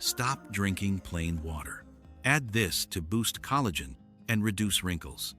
Stop drinking plain water. Add this to boost collagen and reduce wrinkles.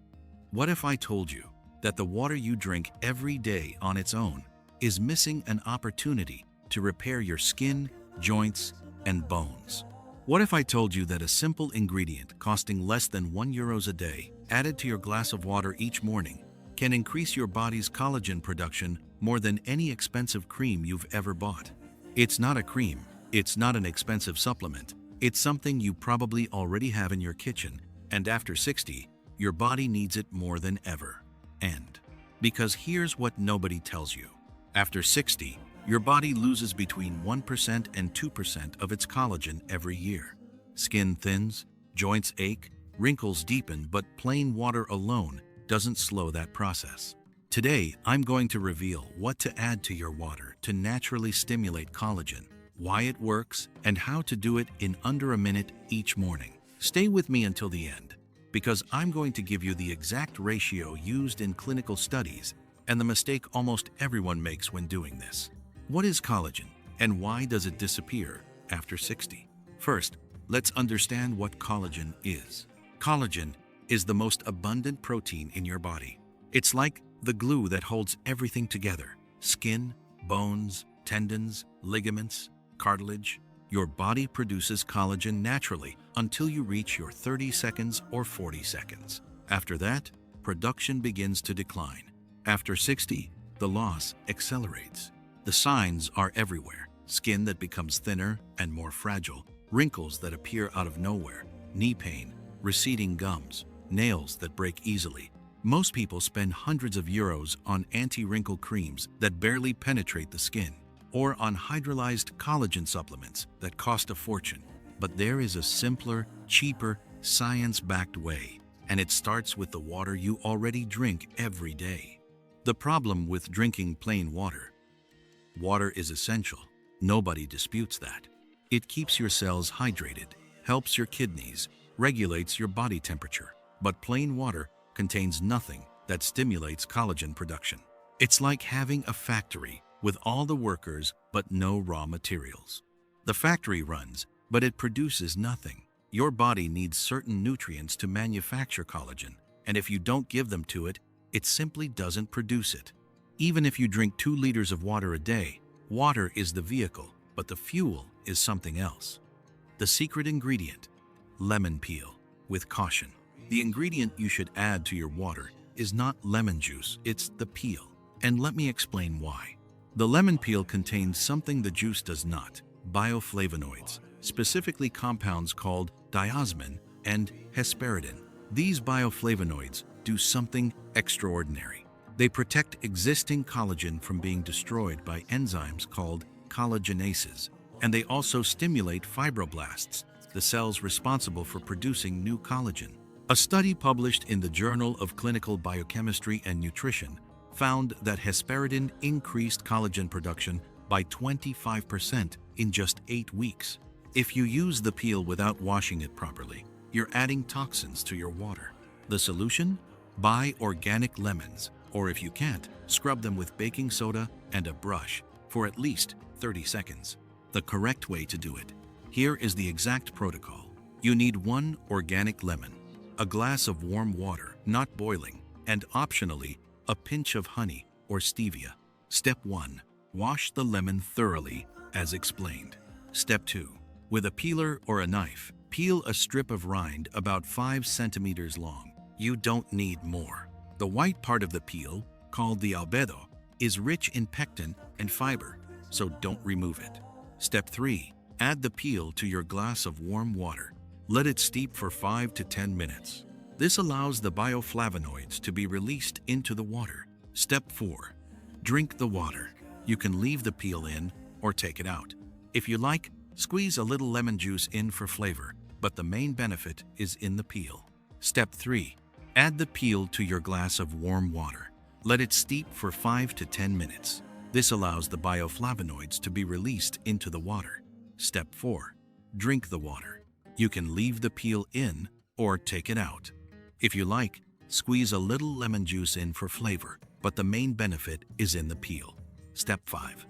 What if I told you that the water you drink every day on its own is missing an opportunity to repair your skin, joints, and bones? What if I told you that a simple ingredient costing less than €1 a day, added to your glass of water each morning, can increase your body's collagen production more than any expensive cream you've ever bought? It's not a cream, it's not an expensive supplement, it's something you probably already have in your kitchen, and after 60, your body needs it more than ever. And because here's what nobody tells you. After 60, your body loses between 1% and 2% of its collagen every year. Skin thins, joints ache, wrinkles deepen, but plain water alone doesn't slow that process. Today, I'm going to reveal what to add to your water to naturally stimulate collagen, why it works, and how to do it in under a minute each morning. Stay with me until the end, because I'm going to give you the exact ratio used in clinical studies and the mistake almost everyone makes when doing this. What is collagen, and why does it disappear after 60? First, let's understand what collagen is. Collagen is the most abundant protein in your body. It's like the glue that holds everything together: skin, bones, tendons, ligaments, cartilage. Your body produces collagen naturally until you reach your 30 seconds or 40 seconds. After that, production begins to decline. After 60, the loss accelerates. The signs are everywhere: skin that becomes thinner and more fragile, wrinkles that appear out of nowhere, knee pain, receding gums, nails that break easily. Most people spend hundreds of euros on anti-wrinkle creams that barely penetrate the skin, or on hydrolyzed collagen supplements that cost a fortune. But there is a simpler, cheaper, science-backed way, and it starts with the water you already drink every day. The problem with drinking plain water: water is essential. Nobody disputes that. It keeps your cells hydrated, helps your kidneys, regulates your body temperature. But plain water contains nothing that stimulates collagen production. It's like having a factory with all the workers but no raw materials. The factory runs, but it produces nothing. Your body needs certain nutrients to manufacture collagen, and if you don't give them to it, it simply doesn't produce it. Even if you drink 2 liters of water a day, water is the vehicle, but the fuel is something else. The secret ingredient: lemon peel. With caution. The ingredient you should add to your water is not lemon juice, it's the peel. And let me explain why. The lemon peel contains something the juice does not: bioflavonoids, specifically compounds called diosmin and hesperidin. These bioflavonoids do something extraordinary. They protect existing collagen from being destroyed by enzymes called collagenases, and they also stimulate fibroblasts, the cells responsible for producing new collagen. A study published in the Journal of Clinical Biochemistry and Nutrition found that hesperidin increased collagen production by 25% in just 8 weeks. If you use the peel without washing it properly, you're adding toxins to your water. The solution? Buy organic lemons, or if you can't, scrub them with baking soda and a brush for at least 30 seconds. The correct way to do it. Here is the exact protocol. You need 1 organic lemon, a glass of warm water, not boiling, and optionally, a pinch of honey or stevia. Step 1. Wash the lemon thoroughly, as explained. Step 2. With a peeler or a knife, peel a strip of rind about 5 centimeters long. You don't need more. The white part of the peel, called the albedo, is rich in pectin and fiber, so don't remove it. Step 3. Add the peel to your glass of warm water. Let it steep for 5 to 10 minutes. This allows the bioflavonoids to be released into the water. Step 4. Drink the water. You can leave the peel in or take it out. If you like, squeeze a little lemon juice in for flavor, but the main benefit is in the peel. Step 3. Add the peel to your glass of warm water. Let it steep for 5 to 10 minutes. This allows the bioflavonoids to be released into the water. Step 4. Drink the water. You can leave the peel in or take it out. If you like, squeeze a little lemon juice in for flavor, but the main benefit is in the peel. Step 5.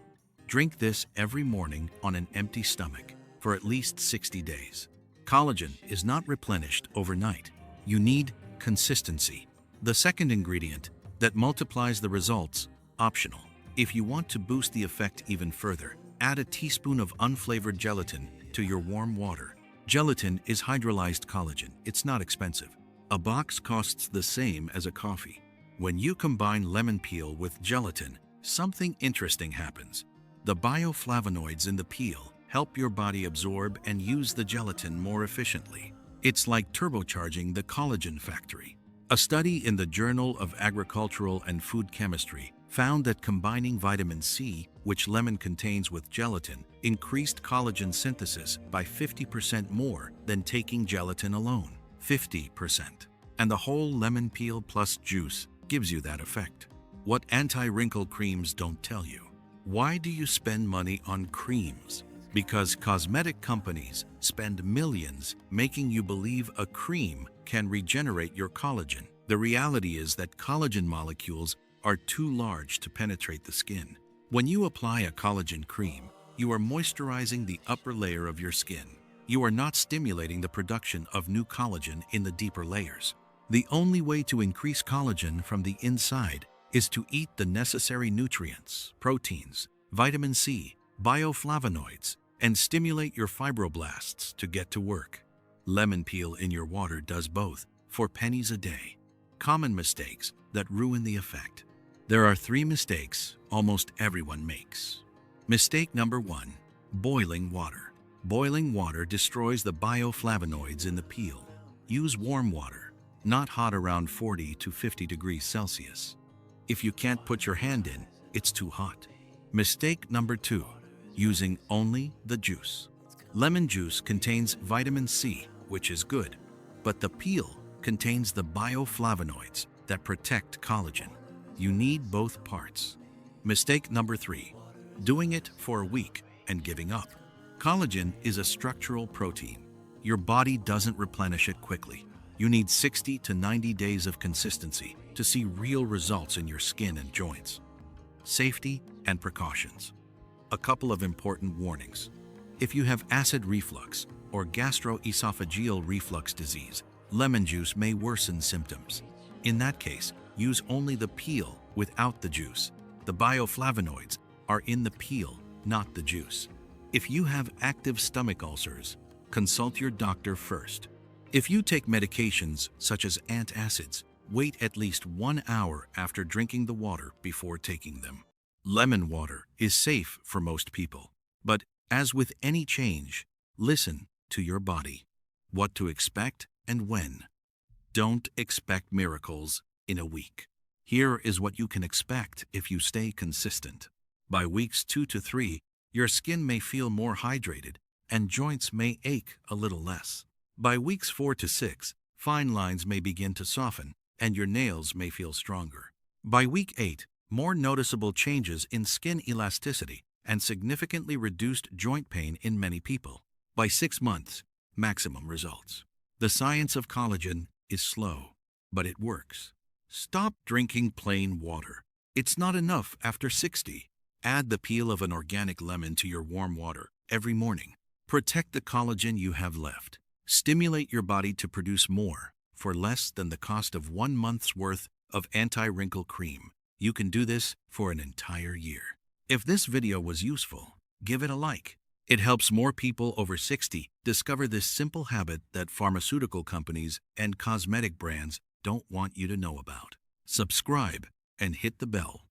Drink this every morning on an empty stomach. for at least 60 days. Collagen is not replenished overnight. You need consistency. The second ingredient that multiplies the results, optional. If you want to boost the effect even further, add a teaspoon of unflavored gelatin to your warm water. Gelatin is hydrolyzed collagen. It's not expensive. A box costs the same as a coffee. When you combine lemon peel with gelatin, something interesting happens. The bioflavonoids in the peel help your body absorb and use the gelatin more efficiently. It's like turbocharging the collagen factory. A study in the Journal of Agricultural and Food Chemistry found that combining vitamin C, which lemon contains, with gelatin increased collagen synthesis by 50% more than taking gelatin alone. 50%. And the whole lemon peel plus juice gives you that effect. What anti-wrinkle creams don't tell you. Why do you spend money on creams? Because cosmetic companies spend millions making you believe a cream can regenerate your collagen. The reality is that collagen molecules are too large to penetrate the skin. When you apply a collagen cream, you are moisturizing the upper layer of your skin. You are not stimulating the production of new collagen in the deeper layers. The only way to increase collagen from the inside is to eat the necessary nutrients, proteins, vitamin C, bioflavonoids, and stimulate your fibroblasts to get to work. Lemon peel in your water does both, for pennies a day. Common mistakes that ruin the effect. There are 3 mistakes almost everyone makes. Mistake number 1, boiling water. Boiling water destroys the bioflavonoids in the peel. Use warm water, not hot around 40 to 50 degrees Celsius. If you can't put your hand in, it's too hot. Mistake number 2, using only the juice. Lemon juice contains vitamin C, which is good, but the peel contains the bioflavonoids that protect collagen. You need both parts. Mistake number 3, doing it for a week and giving up. Collagen is a structural protein. Your body doesn't replenish it quickly. You need 60 to 90 days of consistency to see real results in your skin and joints. Safety and precautions. A couple of important warnings. If you have acid reflux or gastroesophageal reflux disease, lemon juice may worsen symptoms. In that case, use only the peel without the juice. The bioflavonoids are in the peel, not the juice. If you have active stomach ulcers, consult your doctor first. If you take medications such as antacids, wait at least 1 hour after drinking the water before taking them. Lemon water is safe for most people, but as with any change, listen to your body. What to expect and when. Don't expect miracles in a week. Here is what you can expect if you stay consistent. By weeks 2 to 3, your skin may feel more hydrated and joints may ache a little less. By weeks 4 to 6, fine lines may begin to soften and your nails may feel stronger. By week 8, more noticeable changes in skin elasticity and significantly reduced joint pain in many people. By 6 months, maximum results. The science of collagen is slow, but it works. Stop drinking plain water. It's not enough after 60. Add the peel of an organic lemon to your warm water every morning. Protect the collagen you have left. Stimulate your body to produce more for less than the cost of 1 month's worth of anti-wrinkle cream. You can do this for an entire year. If this video was useful, give it a like. It helps more people over 60 discover this simple habit that pharmaceutical companies and cosmetic brands don't want you to know about. Subscribe and hit the bell